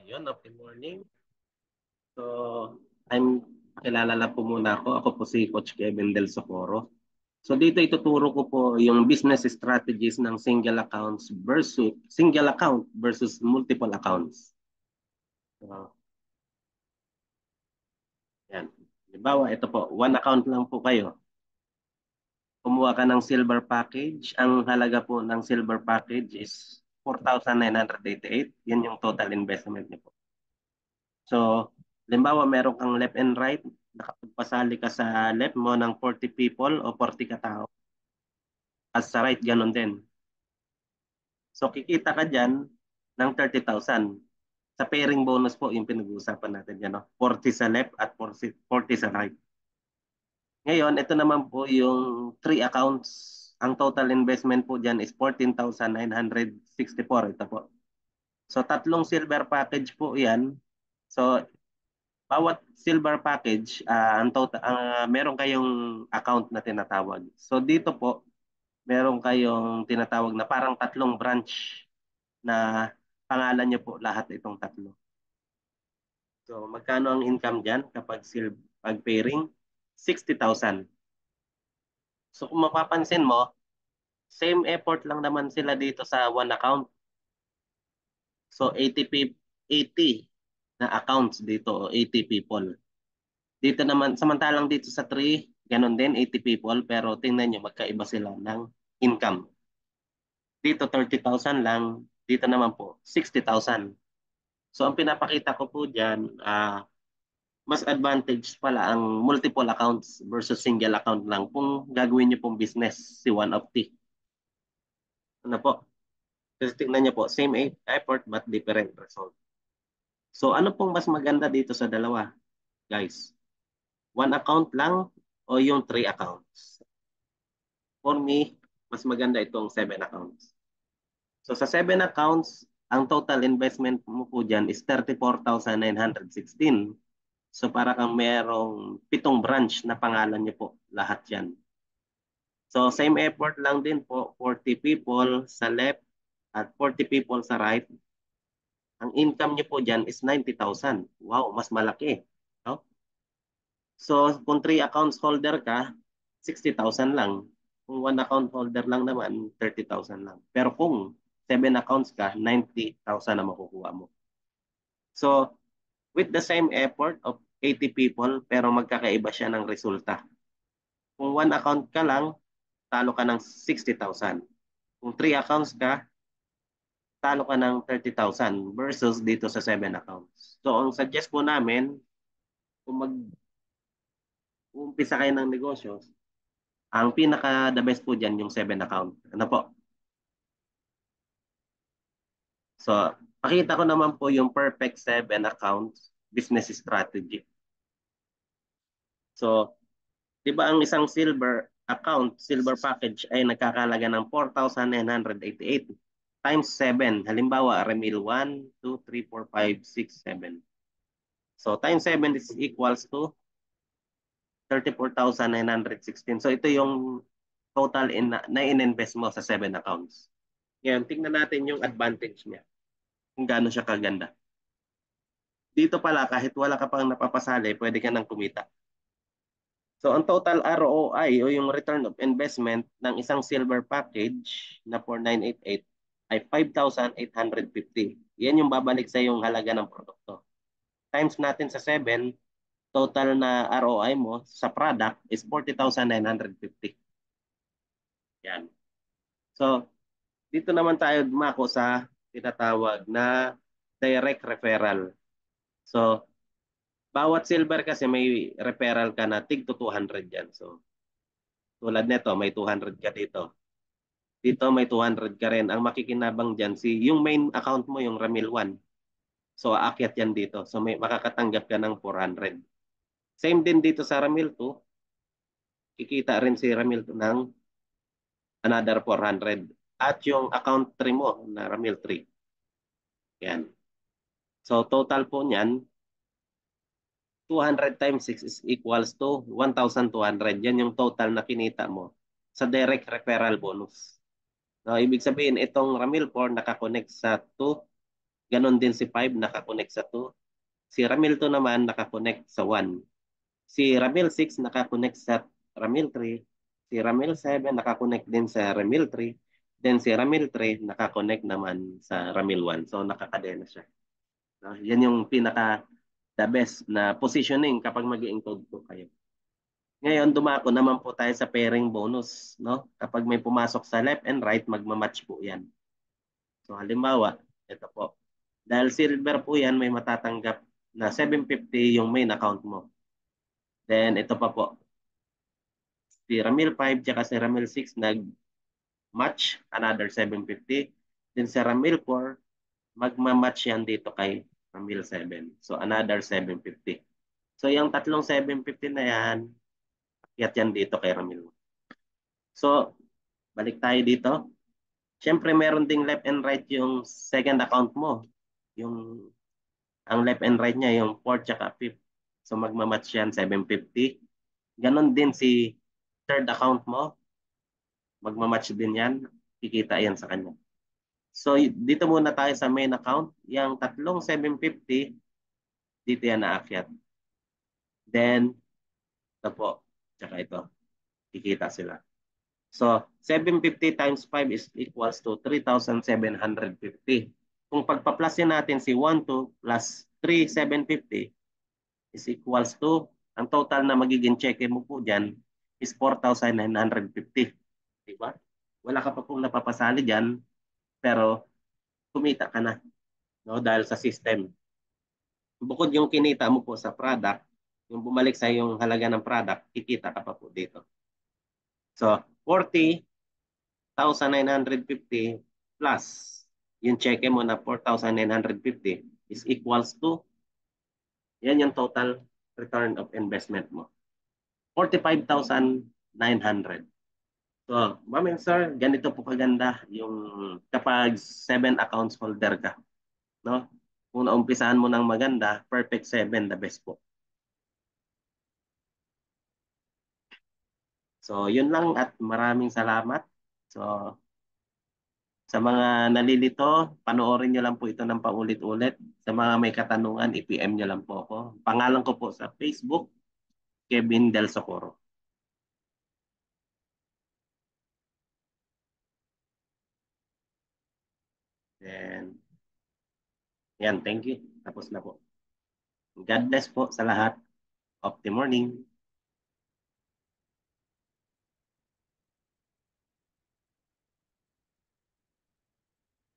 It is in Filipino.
Ayun, good morning. So, kilala lang po muna ako. Ako po si Coach Kevin Del Socorro. So, dito ituturo ko po yung business strategies ng single account versus multiple accounts. So, yan. Halimbawa, ito po, one account lang po kayo. Kumuha ka ng silver package. Ang halaga po ng silver package is 4,988. Yan yung total investment niyo po. So, limbawa meron kang left and right, nakapagpasali ka sa left mo ng 40 people o 40 katao. At sa right, ganun din. So, kikita ka dyan ng 30,000. Sa pairing bonus po yung pinag-uusapan natin dyan. No? 40 sa left at 40 sa right. Ngayon, ito naman po yung three accounts. Ang total investment po dyan is 14,964. Ito po. So, tatlong silver package po yan. So, bawat silver package, meron kayong account na tinatawag. So dito po, meron kayong tinatawag na parang tatlong branch na pangalan niyo po lahat itong tatlo. So magkano ang income diyan pag pairing? 60,000. So kung mapapansin mo, same effort lang naman sila dito sa one account. So 80 na accounts dito o 80 people. Dito naman, samantalang dito sa 3, ganun din, 80 people, pero tingnan nyo, magkaiba sila ng income. Dito 30,000 lang, dito naman po 60,000. So ang pinapakita ko po dyan, mas advantage pala ang multiple accounts versus single account lang kung gagawin nyo pong business si One of T. Ano po? Kasi tingnan nyo po, same effort but different result. So ano pong mas maganda dito sa dalawa, guys? One account lang o yung three accounts? For me, mas maganda itong 7 accounts. So sa 7 accounts, ang total investment mo po dyan is 34,916. So para kang merong 7 branch na pangalan niyo po lahat yan. So same effort lang din po, 40 people sa left at 40 people sa right. Ang income niyo po dyan is 90,000. Wow, mas malaki. No? So kung 3 accounts holder ka, 60,000 lang. Kung 1 account holder lang naman, 30,000 lang. Pero kung 7 accounts ka, 90,000 na makukuha mo. So, with the same effort of 80 people, pero magkakaiba siya ng resulta. Kung 1 account ka lang, talo ka ng 60,000. Kung 3 accounts ka, talo ka ng 30,000 versus dito sa 7 accounts. So, ang suggest po namin, kung mag-umpisa kayo ng negosyo, ang pinaka the best po dyan yung 7 account. Ano po? So, pakita ko naman po yung perfect 7 accounts business strategy. So, di ba ang isang silver package ay nagkakalaga ng 4,988 times 7. Halimbawa, remil 1, 2, 3, 4, 5, 6, 7. So, times 7 is equals to 34,916. So, ito yung total na in-invest mo sa 7 accounts. Ngayon, tingnan natin yung advantage niya. Kung gaano siya kaganda. Dito pala, kahit wala ka pang napapasali, pwede ka nang kumita. So, ang total ROI o yung return of investment ng isang silver package na 4,988 ay 5,850. Yan yung babalik sa yung halaga ng produkto. Times natin sa 7, total na ROI mo sa product is 40,950. Yan. So, dito naman tayo dumako sa tinatawag na direct referral. So, bawat silver kasi may referral ka na tig to 200 yan. So, tulad nito, may 200 ka dito. Dito may 200 ka rin. Ang makikinabang dyan, yung main account mo, yung Ramil 1. So, aakyat yan dito. So, makakatanggap ka ng 400. Same din dito sa Ramil 2. Kikita rin si Ramil 2 ng another 400. At yung account 3 mo na Ramil 3. Yan. So, total po niyan, 200 times 6 is equals to 1,200. Yan yung total na kinita mo sa direct referral bonus. No, ibig sabihin, itong Ramil 4 nakakonect sa 2 Ganon din si 5 nakakonect sa 2. Si Ramil 2 naman nakakonect sa 1. Si Ramil 6 nakakonect sa Ramil 3. Si Ramil 7 nakakonect din sa Ramil 3. Then si Ramil 3 nakakonect naman sa Ramil 1. So nakakadena siya. No? Yan yung pinaka the best na positioning kapag mag-encode po kayo. Ngayon, dumako naman po tayo sa pairing bonus. No? Kapag may pumasok sa left and right, magmamatch po yan. So halimbawa, ito po. Dahil silver po yan, may matatanggap na 750 yung main account mo. Then ito pa po. Si Ramil 5 tsaka si Ramil 6 nag-match, another 750. Then si Ramil 4, magmamatch yan dito kay Ramil 7. So another 750. So yung tatlong 750 na yan, akyat yan dito kay Ramil. So, balik tayo dito. Siyempre, meron ding left and right yung second account mo. Yung, ang left and right niya, yung 4 tsaka 5. So, magmamatch yan, 750. Ganon din si third account mo. Magmamatch din yan. Kikita yan sa kanya. So, dito muna tayo sa main account. Yung tatlong 750, dito yan naakyat. Then, ito po. Tsaka ito. Kikita sila. So, 750 times 5 is equals to 3,750. Kung pagpaplasin natin si 1, 2 plus 3, 750 is equals to, ang total na magiging cheque mo po dyan is 4,950. Diba? Wala ka pa pong napapasali dyan, pero kumita ka na, no? Dahil sa system. Bukod yung kinita mo po sa product, yung bumalik sa yung halaga ng product, kikita ka pa po dito. So, 40,950 plus yung cheque mo na 4,950 is equals to, yan yung total return of investment mo. 45,900. So, ma'am and sir, ganito po kaganda yung kapag 7 accounts holder ka. No? Kung naumpisahan mo ng maganda, perfect 7, the best po. So, yun lang at maraming salamat. So, sa mga nalilito, panoorin nyo lang po ito ng paulit-ulit. Sa mga may katanungan, i-PM nyo lang po ako. Pangalan ko po sa Facebook, Kevin Del Socorro. And, yan, thank you. Tapos na po. God bless po sa lahat. Of the morning.